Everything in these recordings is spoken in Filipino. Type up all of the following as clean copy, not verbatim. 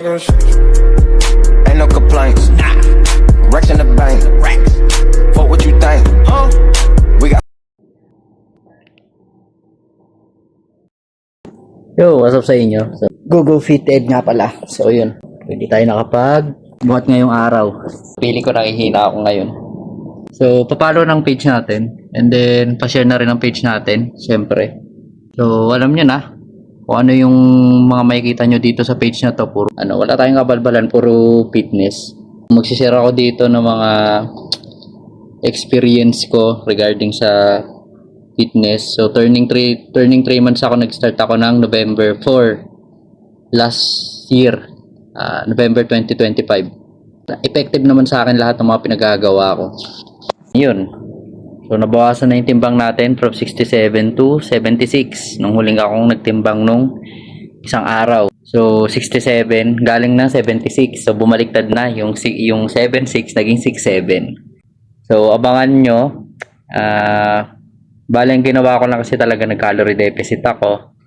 Ain't no complaints. Racks in the bank. Fuck what you think. We got. Yo, what's up sa inyo? So, Google Fitted nga pala. So, yun. Pwede tayo nakapag-buhat ngayong araw. Pili ko nakihina ako ngayon. So, papalo ng page natin. And then, pa-share na rin ang page natin. Siyempre. So, alam nyo na kung ano yung mga makikita nyo dito sa page na to. Puro, wala tayong kabalbalan. Puro fitness. Magsishare ako dito ng mga experience ko regarding sa fitness. So turning 3 months ako, nag-start ako ng November 4 last year, November 2025. Effective naman sa akin lahat ng mga pinagagawa ko. Yun. So nabawasan na yung timbang natin from 67 to 76 nung huling akong nagtimbang nung isang araw. So 67 galing na 76. So bumaliktad na yung 76 naging 67. So abangan nyo. Bale, ang ginawa ko lang kasi talaga nag-calorie deficit ako.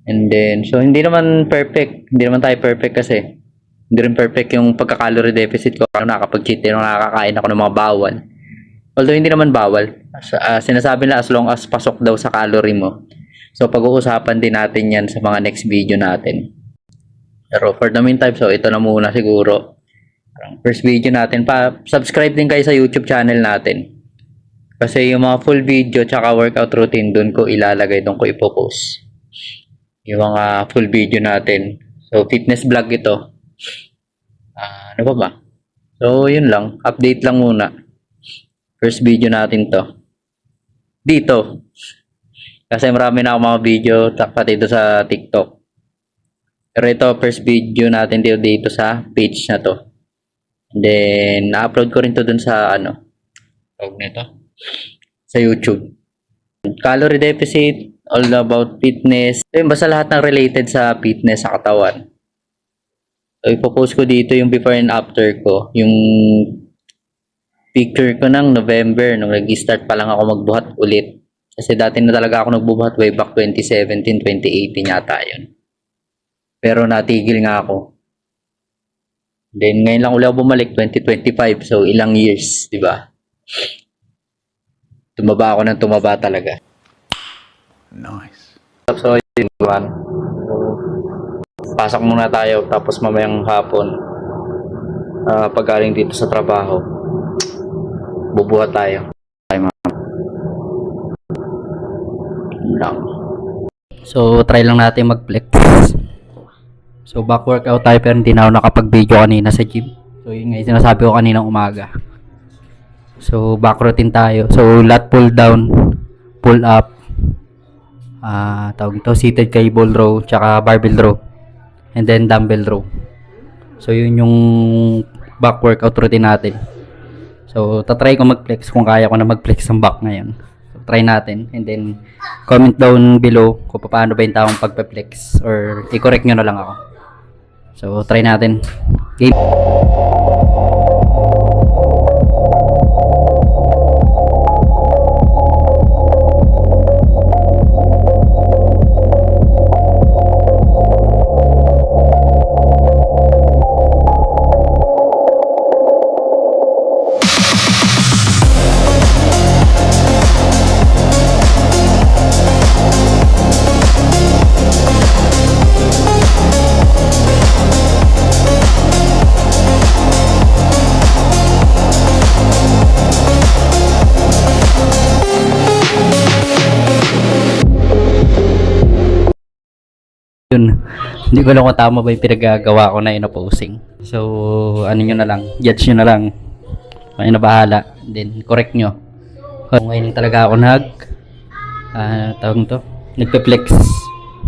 And then, so hindi naman perfect. Hindi naman tayo perfect kasi. Hindi rin perfect yung pagka-calorie deficit ko. Nakapag-cheat din, nakakain ako ng mga bawal. Although hindi naman bawal. Sinasabi na as long as pasok daw sa calorie mo. So pag-uusapan din natin yan sa mga next video natin. Pero for the meantime, so ito na muna siguro. First video natin. Subscribe din kayo sa YouTube channel natin. Kasi yung mga full video tsaka workout routine doon ko ilalagay, doon ko ipopost. Yung mga full video natin. So fitness vlog ito. Ano pa ba? So yun lang. Update lang muna. First video natin to. Dito. Kasi marami na ako mga video pati dito sa TikTok. Pero ito first video natin dito sa page na to. And then na-upload ko rin to dun sa tawag nito, sa YouTube. Calorie deficit, all about fitness. So, basta lahat ng related sa fitness sa katawan. So ipopost ko dito yung before and after ko. Yung picture ko ng November nung nag-start pa lang ako magbuhat ulit. Kasi dati na talaga ako nagbubuhat way back 2017, 2018 yata yun. Pero natigil nga ako. Then ngayon lang ulit ako bumalik 2025. So ilang years, di ba? Tumaba ako ng tumaba talaga. Nice. So yun, pasok muna tayo tapos mamayang hapon paggaling dito sa trabaho bubuhat tayo. So try lang natin mag-flex. So back workout tayo pero hindi na ako nakapag-video kanina sa gym. So yun nga yung sinasabi ko kaninang umaga. So back routine tayo. So lat pull down, pull up, tawag ito seated cable row, tsaka barbell row, and then dumbbell row. So yun yung back workout routine natin. So tatry ko mag-flex kung kaya ko na mag-flex ng back ngayon. So try natin and then comment down below kung paano ba yung tamang pagpe-flex or i-correct nyo na lang ako. So try natin. Game. Yun, hindi ko lang kung tama ba yung pinagagawa ko na ino-posing. So, ano nyo na lang, judge nyo na lang. Kayo na bahala, then correct nyo. Kung ngayon talaga ako tawag to, nagpe-flex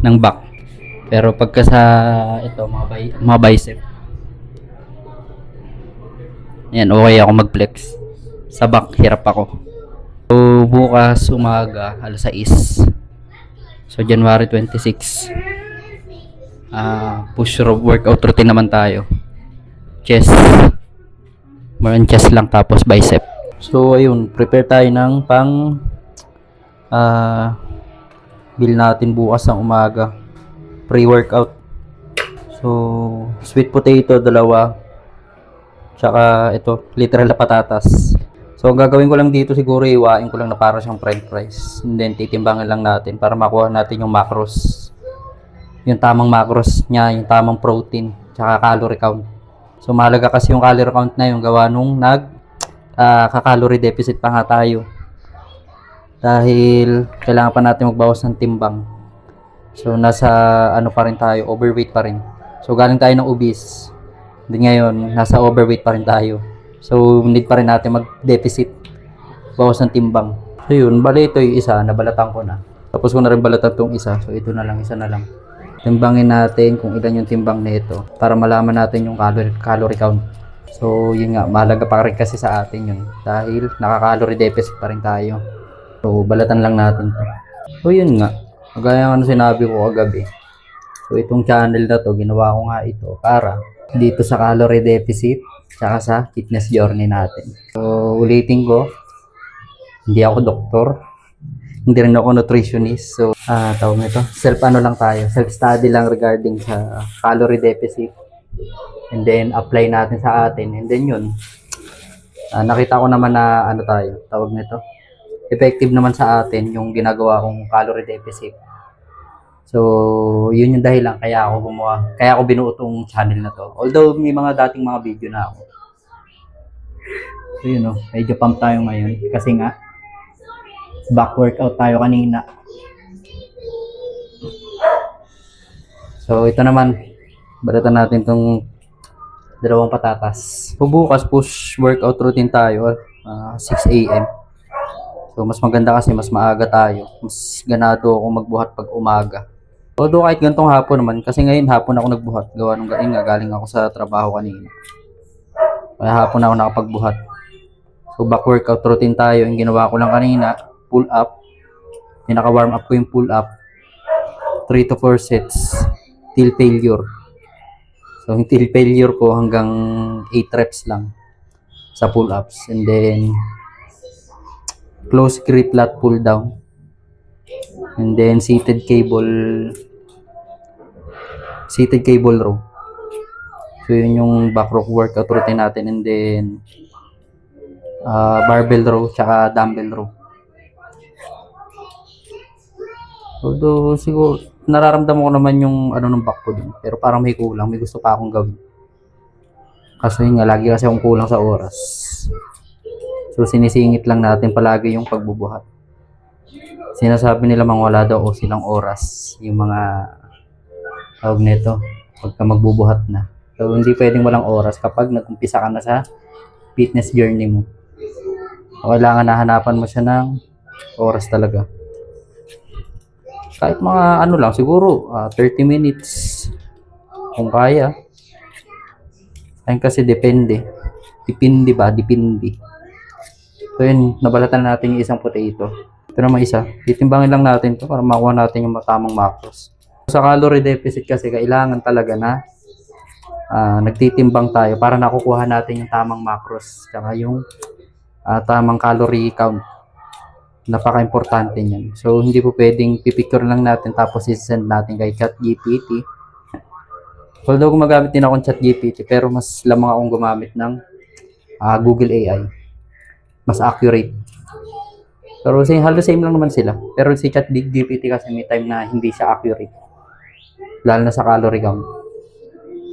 ng back. Pero pagka sa ito, mga bicep, yan, okay ako mag-flex. Sa back, hirap ako. So, bukas umaga, alas 6. So, January 26. Push workout routine naman tayo. Chest. More on chest lang tapos bicep. So ayun, prepare tayo ng pang meal natin bukas ng umaga. Pre-workout. So So, sweet potato, dalawa. Tsaka ito, literal na patatas. So, ang gagawin ko lang dito siguro, iwain ko lang na para siyang french fries. And then, titimbangin lang natin para makuha natin yung macros. Yung tamang macros niya, yung tamang protein, tsaka calorie count. So, mahalaga kasi yung calorie count na yung gawa nung kaka-calorie deficit pa nga tayo. Dahil, kailangan pa natin magbawas ng timbang. So, nasa ano pa rin tayo, overweight pa rin. So, galing tayo ng obese. Hindi ngayon, nasa overweight pa rin tayo. So, need pa rin natin mag-deficit. Bawas ng timbang. So, yun. Bali, ito yung isa. Nabalatan ko na. Tapos ko na rin balatan itong isa. So, ito na lang. Isa na lang. Timbangin natin kung ilan yung timbang na ito. Para malaman natin yung calorie count. So, yun nga. Mahalaga pa rin kasi sa atin yun. Dahil naka-calorie deficit pa rin tayo. So, balatan lang natin to. So, yun nga. Gaya nga sinabi ko kagabi. So, itong channel na to, ginawa ko nga ito para dito sa calorie deficit tsaka sa fitness journey natin. So, ulitin ko, hindi ako doktor, hindi rin ako nutritionist. So, tawag nito, self-study lang regarding sa calorie deficit. And then, apply natin sa atin. And then yun, nakita ko naman na tawag nito, effective naman sa atin yung ginagawa kong calorie deficit. So, yun yung dahilan kaya ako binuo tong channel na to. Although may mga dating mga video na ako. So, yun medyo pump tayo ngayon kasi nga back workout tayo kanina. So, ito naman balatan natin tong dalawang patatas. So, bukas push workout routine tayo 6 AM. So, mas maganda kasi mas maaga tayo. Mas ganado ako magbuhat pag umaga. Although kahit gantong hapon naman, kasi ngayon hapon ako nagbuhat. Gawa nung galing ako sa trabaho kanina. Kaya hapon ako nakapagbuhat. So, back workout routine tayo. Yung ginawa ko lang kanina, pull up. Pinaka-warm up ko yung pull up. 3 to 4 sets. Till failure. So, yung till failure ko hanggang 8 reps lang sa pull ups. And then, close grip lat pull down. And then seated cable row. So yun yung back row workout routine natin. And then barbell row tsaka dumbbell row. Although siguro nararamdaman ko naman yung ng back ko dun, pero parang may kulang, may gusto pa akong gawin. Kaso yun nga, lagi kasi akong kulang sa oras. So sinisingit lang natin palagi yung pagbubuhat. Sinasabi nila wala daw silang oras yung mga tawag nito pagka magbubuhat na. So hindi pwedeng walang oras kapag nag-umpisa ka na sa fitness journey mo. So, kailangan hanapan mo siya ng oras talaga. Kahit mga lang siguro 30 minutes kung kaya. Ayun kasi depende. Depende. So yun, nabalatan natin yung isang potato. Ito naman isa. Titimbangin lang natin to para makuha natin yung tamang macros. Sa calorie deficit kasi kailangan talaga na nagtitimbang tayo para nakukuha natin yung tamang macros tsaka yung tamang calorie count. Napaka-importante niyan. So hindi po pwedeng pipicture lang natin tapos i-send natin kay ChatGPT. Although gumagamit din ako ng ChatGPT pero mas lamang akong gumamit ng Google AI. Mas accurate. Pero halos same lang naman sila. Pero si ChatGPT kasi may time na hindi siya accurate. Lalo na sa calorie count.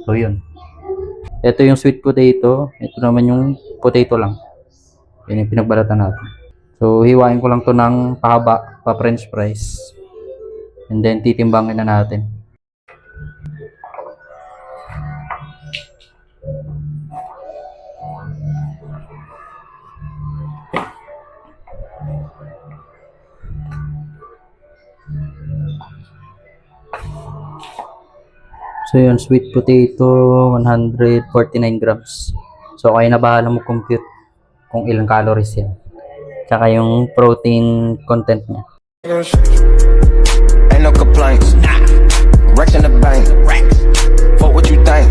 So yun. Ito yung sweet potato. Ito naman yung potato lang. Yan yung pinagbalatan natin. So hiwain ko lang to ng pahaba, pa french fries. And then titimbangin na natin. So yun, sweet potato 149 grams. So kayo na bahala mo compute kung ilang calories yan. Tsaka yung protein content niya. Ain't no complaints. Racks in the bank. Fuck what you think.